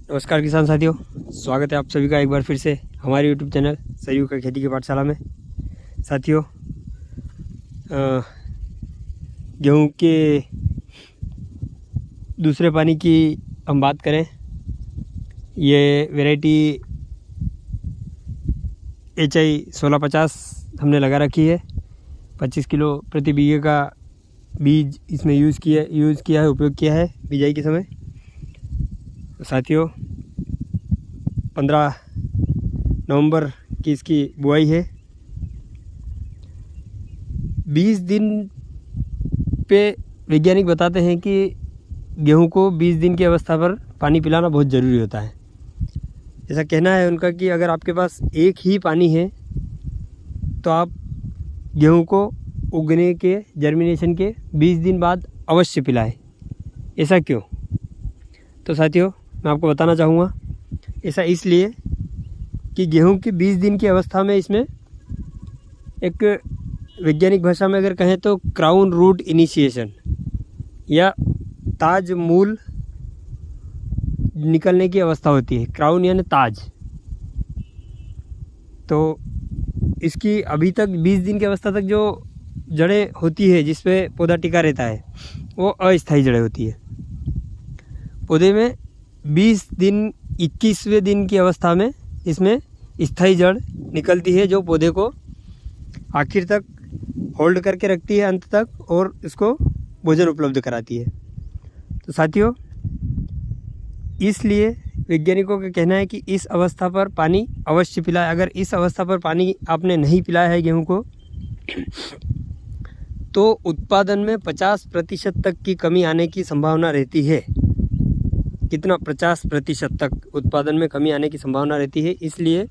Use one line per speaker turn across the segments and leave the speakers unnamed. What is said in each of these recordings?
नमस्कार किसान साथियों, स्वागत है आप सभी का एक बार फिर से हमारे YouTube चैनल सरयू का खेती की पाठशाला में। साथियों, गेहूं के दूसरे पानी की हम बात करें, ये वैरायटी HI 1650 हमने लगा रखी है। 25 किलो प्रति बीघे का बीज इसमें यूज़ किया है, उपयोग किया है बिजाई के समय। साथियों, 15 नवंबर की इसकी बुआई है। 20 दिन पे वैज्ञानिक बताते हैं कि गेहूं को 20 दिन की अवस्था पर पानी पिलाना बहुत ज़रूरी होता है। ऐसा कहना है उनका कि अगर आपके पास एक ही पानी है तो आप गेहूं को उगने के, जर्मिनेशन के 20 दिन बाद अवश्य पिलाएं। ऐसा क्यों? तो साथियों, मैं आपको बताना चाहूँगा। ऐसा इसलिए कि गेहूं की 20 दिन की अवस्था में इसमें एक वैज्ञानिक भाषा में अगर कहें तो क्राउन रूट इनिशिएशन या ताज मूल निकलने की अवस्था होती है। क्राउन यानी ताज। तो इसकी अभी तक 20 दिन की अवस्था तक जो जड़ें होती है, जिस पे पौधा टिका रहता है, वो अस्थायी जड़ें होती है। पौधे में 20 दिन 21वें दिन की अवस्था में इसमें स्थायी जड़ निकलती है, जो पौधे को आखिर तक होल्ड करके रखती है, अंत तक, और इसको भोजन उपलब्ध कराती है। तो साथियों, इसलिए वैज्ञानिकों का कहना है कि इस अवस्था पर पानी अवश्य पिलाएं। अगर इस अवस्था पर पानी आपने नहीं पिलाया है गेहूं को, तो उत्पादन में 50% तक की कमी आने की संभावना रहती है। कितना? 50% तक उत्पादन में कमी आने की संभावना रहती है। इसलिए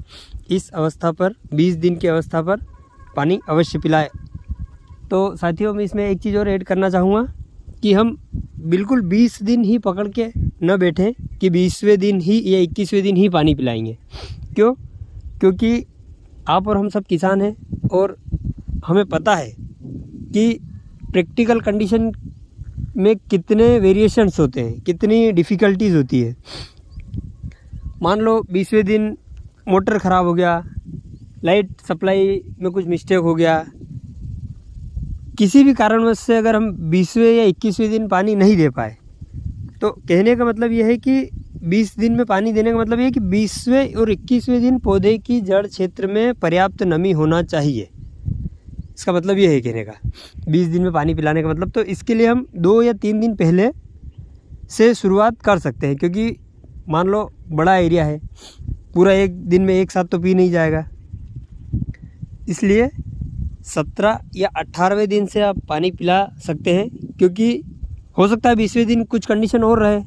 इस अवस्था पर, 20 दिन की अवस्था पर पानी अवश्य पिलाएं। तो साथियों, मैं इसमें एक चीज़ और ऐड करना चाहूँगा कि हम बिल्कुल 20 दिन ही पकड़ के न बैठें कि 20वें दिन ही या 21वें दिन ही पानी पिलाएंगे। क्यों? क्योंकि आप और हम सब किसान हैं और हमें पता है कि प्रैक्टिकल कंडीशन में कितने वेरिएशंस होते हैं, कितनी डिफ़िकल्टीज़ होती है। मान लो 20वें दिन मोटर ख़राब हो गया, लाइट सप्लाई में कुछ मिस्टेक हो गया, किसी भी कारणवश से अगर हम 20वें या 21वें दिन पानी नहीं दे पाए, तो कहने का मतलब यह है कि 20 दिन में पानी देने का मतलब यह है कि 20वें और 21वें दिन पौधे की जड़ क्षेत्र में पर्याप्त नमी होना चाहिए। इसका मतलब ये है कहने का 20 दिन में पानी पिलाने का मतलब। तो इसके लिए हम 2 या 3 दिन पहले से शुरुआत कर सकते हैं, क्योंकि मान लो बड़ा एरिया है, पूरा एक दिन में एक साथ तो पी नहीं जाएगा। इसलिए 17 या 18वें दिन से आप पानी पिला सकते हैं, क्योंकि हो सकता है 20वें दिन कुछ कंडीशन और रहे,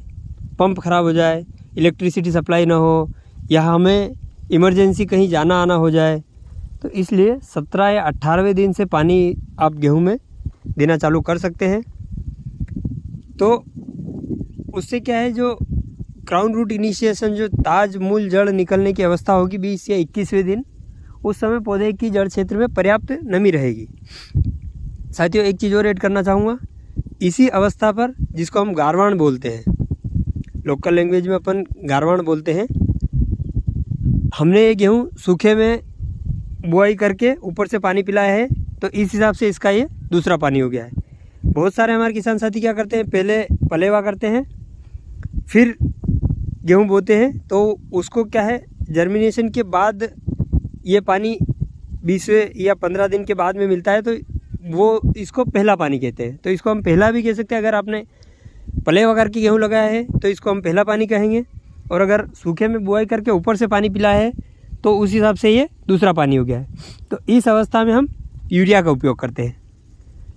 पंप ख़राब हो जाए, इलेक्ट्रिसिटी सप्लाई ना हो, या हमें इमरजेंसी कहीं जाना आना हो जाए। तो इसलिए 17 या 18वें दिन से पानी आप गेहूं में देना चालू कर सकते हैं। तो उससे क्या है, जो क्राउन रूट इनिशिएशन, जो ताज मूल जड़ निकलने की अवस्था होगी 20 या 21वें दिन, उस समय पौधे की जड़ क्षेत्र में पर्याप्त नमी रहेगी। साथियों, एक चीज़ और ऐड करना चाहूँगा। इसी अवस्था पर, जिसको हम गारवाण बोलते हैं, लोकल लैंग्वेज में अपन गारवाण बोलते हैं, हमने ये गेहूँ सूखे में बुआई करके ऊपर से पानी पिलाया है, तो इस हिसाब से इसका ये दूसरा पानी हो गया है। बहुत सारे हमारे किसान साथी क्या करते हैं, पहले पलेवा करते हैं, फिर गेहूं बोते हैं, तो उसको क्या है, जर्मिनेशन के बाद ये पानी 20वें या 15 दिन के बाद में मिलता है, तो वो इसको पहला पानी कहते हैं। तो इसको हम पहला भी कह सकते हैं। अगर आपने पलेवा करके गेहूँ लगाया है तो इसको हम पहला पानी कहेंगे, और अगर सूखे में बुआई करके ऊपर से पानी पिलाया है तो उस हिसाब से ये दूसरा पानी हो गया है। तो इस अवस्था में हम यूरिया का उपयोग करते हैं।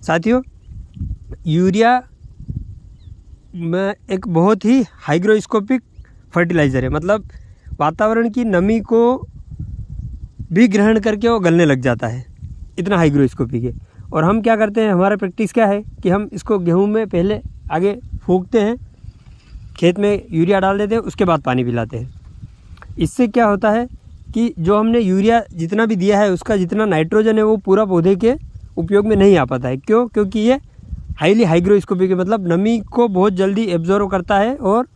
साथियों, यूरिया में एक बहुत ही हाइग्रोस्कोपिक फर्टिलाइज़र है, मतलब वातावरण की नमी को भी ग्रहण करके वो गलने लग जाता है, इतना हाइग्रोस्कोपिक है। और हम क्या करते हैं, हमारा प्रैक्टिस क्या है कि हम इसको गेहूं में पहले आगे फूंकते हैं, खेत में यूरिया डाल देते हैं, उसके बाद पानी पिलाते हैं। इससे क्या होता है कि जो हमने यूरिया जितना भी दिया है, उसका जितना नाइट्रोजन है वो पूरा पौधे के उपयोग में नहीं आ पाता है। क्यों? क्योंकि ये हाईली हाइग्रोस्कोपिक है, मतलब नमी को बहुत जल्दी एब्जॉर्व करता है और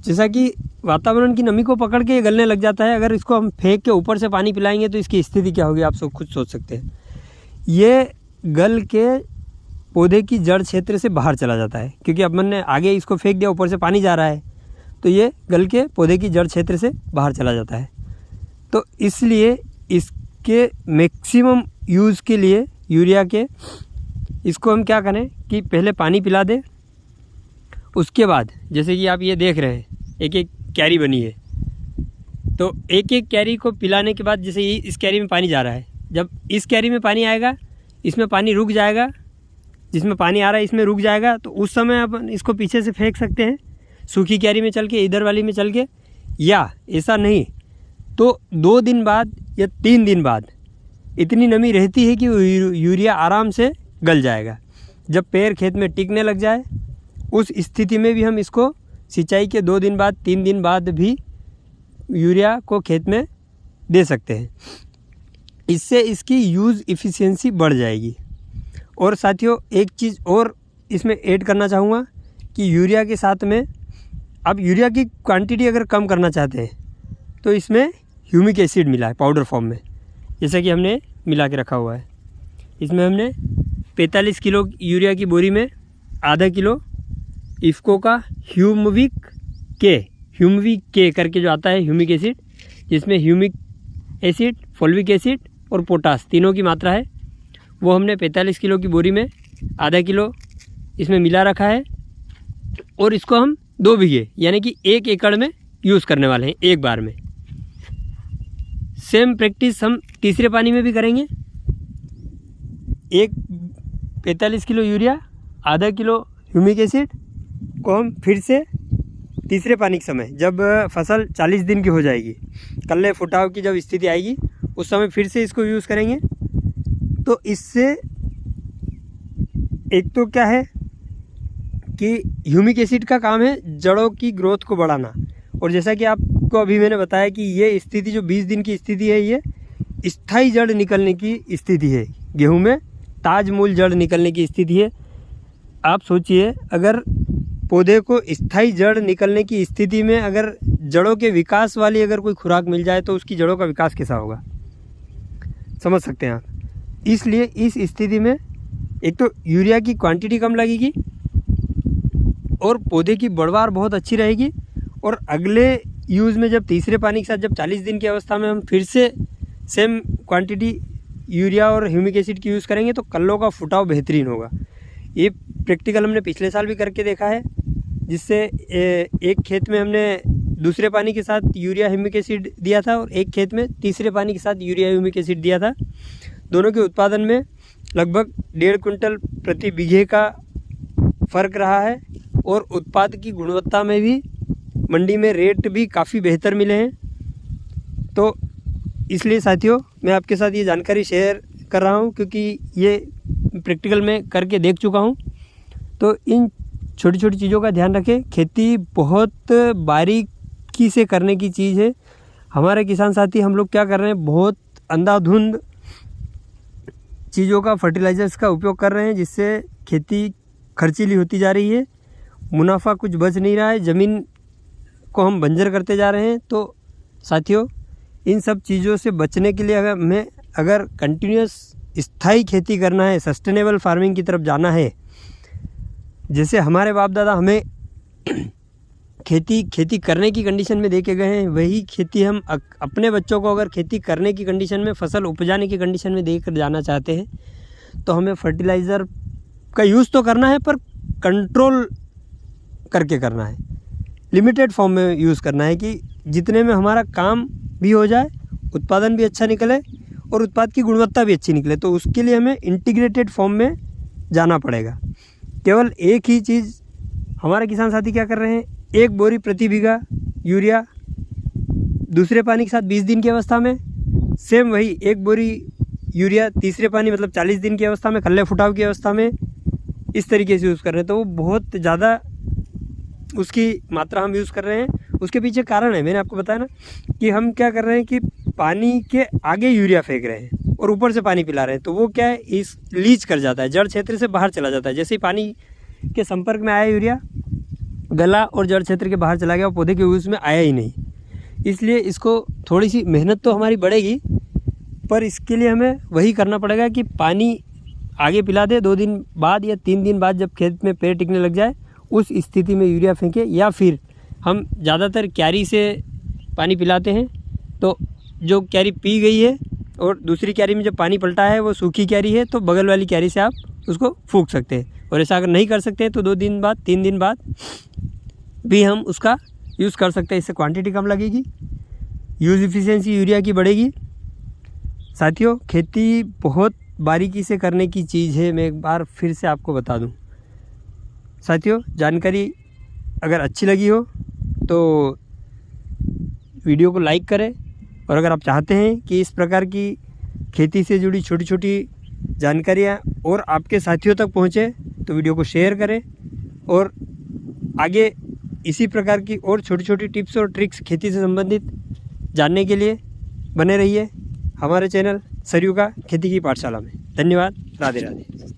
जैसा कि वातावरण की नमी को पकड़ के ये गलने लग जाता है। अगर इसको हम फेंक के ऊपर से पानी पिलाएंगे तो इसकी स्थिति क्या होगी, आप सब खुद सोच सकते हैं। ये गल के पौधे की जड़ क्षेत्र से बाहर चला जाता है, क्योंकि अब मैंने आगे इसको फेंक दिया, ऊपर से पानी जा रहा है, तो ये गल के पौधे की जड़ क्षेत्र से बाहर चला जाता है। तो इसलिए इसके मैक्सिमम यूज़ के लिए यूरिया के इसको हम क्या करें कि पहले पानी पिला दें। उसके बाद जैसे कि आप ये देख रहे हैं एक एक कैरी बनी है, तो एक एक कैरी को पिलाने के बाद जैसे ये इस कैरी में पानी जा रहा है, जब इस कैरी में पानी आएगा इसमें पानी रुक जाएगा, जिसमें पानी आ रहा है इसमें रुक जाएगा, तो उस समय अपन इसको पीछे से फेंक सकते हैं सूखी कैरी में चल के, इधर वाली में चल के, या ऐसा नहीं तो 2 दिन बाद या 3 दिन बाद इतनी नमी रहती है कि यूरिया आराम से गल जाएगा। जब पेड़ खेत में टिकने लग जाए उस स्थिति में भी हम इसको सिंचाई के 2 दिन बाद 3 दिन बाद भी यूरिया को खेत में दे सकते हैं। इससे इसकी यूज़ इफ़िशियंसी बढ़ जाएगी। और साथियों एक चीज़ और इसमें ऐड करना चाहूँगा कि यूरिया के साथ में आप यूरिया की क्वांटिटी अगर कम करना चाहते हैं तो इसमें ह्यूमिक एसिड मिला है पाउडर फॉर्म में, जैसा कि हमने मिला के रखा हुआ है। इसमें हमने 45 किलो यूरिया की बोरी में आधा किलो इफ़को का ह्यूमिक के करके जो आता है ह्यूमिक एसिड, जिसमें ह्यूमिक एसिड, फोल्विक एसिड और पोटास तीनों की मात्रा है, वो हमने 45 किलो की बोरी में आधा किलो इसमें मिला रखा है। और इसको हम 2 बीघे यानी कि 1 एकड़ में यूज़ करने वाले हैं एक बार में। सेम प्रैक्टिस हम तीसरे पानी में भी करेंगे। 45 किलो यूरिया, आधा किलो ह्यूमिक एसिड को हम फिर से तीसरे पानी के समय जब फसल 40 दिन की हो जाएगी, कल्ले फुटाव की जब स्थिति आएगी, उस समय फिर से इसको यूज़ करेंगे। तो इससे एक तो क्या है कि ह्यूमिक एसिड का काम है जड़ों की ग्रोथ को बढ़ाना, और जैसा कि आपको अभी मैंने बताया कि ये स्थिति जो 20 दिन की स्थिति है, ये स्थायी जड़ निकलने की स्थिति है। गेहूं में ताज मूल जड़ निकलने की स्थिति है। आप सोचिए अगर पौधे को स्थायी जड़ निकलने की स्थिति में अगर जड़ों के विकास वाली अगर कोई खुराक मिल जाए तो उसकी जड़ों का विकास कैसा होगा, समझ सकते हैं आप। इसलिए इस स्थिति में एक तो यूरिया की क्वांटिटी कम लगेगी और पौधे की बढ़वार बहुत अच्छी रहेगी। और अगले यूज़ में जब तीसरे पानी के साथ जब 40 दिन की अवस्था में हम फिर से सेम क्वांटिटी यूरिया और ह्यूमिक एसिड की यूज़ करेंगे तो कल्लों का फुटाव बेहतरीन होगा। ये प्रैक्टिकल हमने पिछले साल भी करके देखा है, जिससे एक खेत में हमने दूसरे पानी के साथ यूरिया ह्यूमिक एसिड दिया था और एक खेत में तीसरे पानी के साथ यूरिया ह्यूमिक एसिड दिया था। दोनों के उत्पादन में लगभग 1.5 कुंटल प्रति बीघे का फ़र्क रहा है और उत्पाद की गुणवत्ता में भी मंडी में रेट भी काफ़ी बेहतर मिले हैं। तो इसलिए साथियों मैं आपके साथ ये जानकारी शेयर कर रहा हूँ क्योंकि ये प्रैक्टिकल में करके देख चुका हूँ। तो इन छोटी छोटी चीज़ों का ध्यान रखें। खेती बहुत बारीकी से करने की चीज़ है। हमारे किसान साथी हम लोग क्या कर रहे हैं, बहुत अंधाधुंध चीज़ों का फर्टिलाइज़र्स का उपयोग कर रहे हैं, जिससे खेती खर्चीली होती जा रही है, मुनाफा कुछ बच नहीं रहा है, ज़मीन को हम बंजर करते जा रहे हैं। तो साथियों इन सब चीज़ों से बचने के लिए अगर कंटिन्यूस स्थायी खेती करना है, सस्टेनेबल फार्मिंग की तरफ जाना है, जैसे हमारे बाप दादा हमें खेती करने की कंडीशन में दे के गए हैं, वही खेती हम अपने बच्चों को अगर खेती करने की कंडीशन में, फसल उपजाने की कंडीशन में देकर जाना चाहते हैं तो हमें फर्टिलाइज़र का यूज़ तो करना है पर कंट्रोल करके करना है, लिमिटेड फॉर्म में यूज़ करना है कि जितने में हमारा काम भी हो जाए, उत्पादन भी अच्छा निकले और उत्पाद की गुणवत्ता भी अच्छी निकले। तो उसके लिए हमें इंटीग्रेटेड फॉर्म में जाना पड़ेगा। केवल एक ही चीज़ हमारे किसान साथी क्या कर रहे हैं, 1 बोरी प्रति बीघा यूरिया दूसरे पानी के साथ 20 दिन की अवस्था में, सेम वही 1 बोरी यूरिया तीसरे पानी मतलब 40 दिन की अवस्था में, कल्ले फुटाव की अवस्था में इस तरीके से यूज़ कर रहे हैं। तो वो बहुत ज़्यादा उसकी मात्रा हम यूज़ कर रहे हैं। उसके पीछे कारण है, मैंने आपको बताया ना कि हम क्या कर रहे हैं कि पानी के आगे यूरिया फेंक रहे हैं और ऊपर से पानी पिला रहे हैं। तो वो क्या है, इस लीच कर जाता है, जड़ क्षेत्र से बाहर चला जाता है। जैसे ही पानी के संपर्क में आया यूरिया, गला और जड़ क्षेत्र के बाहर चला गया और पौधे के यूज़ में आया ही नहीं। इसलिए इसको थोड़ी सी मेहनत तो हमारी बढ़ेगी, पर इसके लिए हमें वही करना पड़ेगा कि पानी आगे पिला दे, 2 दिन बाद या 3 दिन बाद जब खेत में पेड़ टिकने लग जाए उस स्थिति में यूरिया फेंके। या फिर हम ज़्यादातर क्यारी से पानी पिलाते हैं, तो जो क्यारी पी गई है और दूसरी क्यारी में जब पानी पलटा है वो सूखी क्यारी है, तो बगल वाली क्यारी से आप उसको फूंक सकते हैं। और ऐसा अगर नहीं कर सकते हैं तो 2 दिन बाद 3 दिन बाद भी हम उसका यूज़ कर सकते हैं। इससे क्वांटिटी कम लगेगी, यूज़ इफिशिएंसी यूरिया की बढ़ेगी। साथियों, खेती बहुत बारीकी से करने की चीज़ है, मैं एक बार फिर से आपको बता दूं। साथियों, जानकारी अगर अच्छी लगी हो तो वीडियो को लाइक करें, और अगर आप चाहते हैं कि इस प्रकार की खेती से जुड़ी छोटी छोटी जानकारियाँ और आपके साथियों तक पहुँचे तो वीडियो को शेयर करें, और आगे इसी प्रकार की और छोटी छोटी टिप्स और ट्रिक्स खेती से संबंधित जानने के लिए बने रहिए हमारे चैनल सरयू का खेती की पाठशाला में। धन्यवाद। राधे राधे।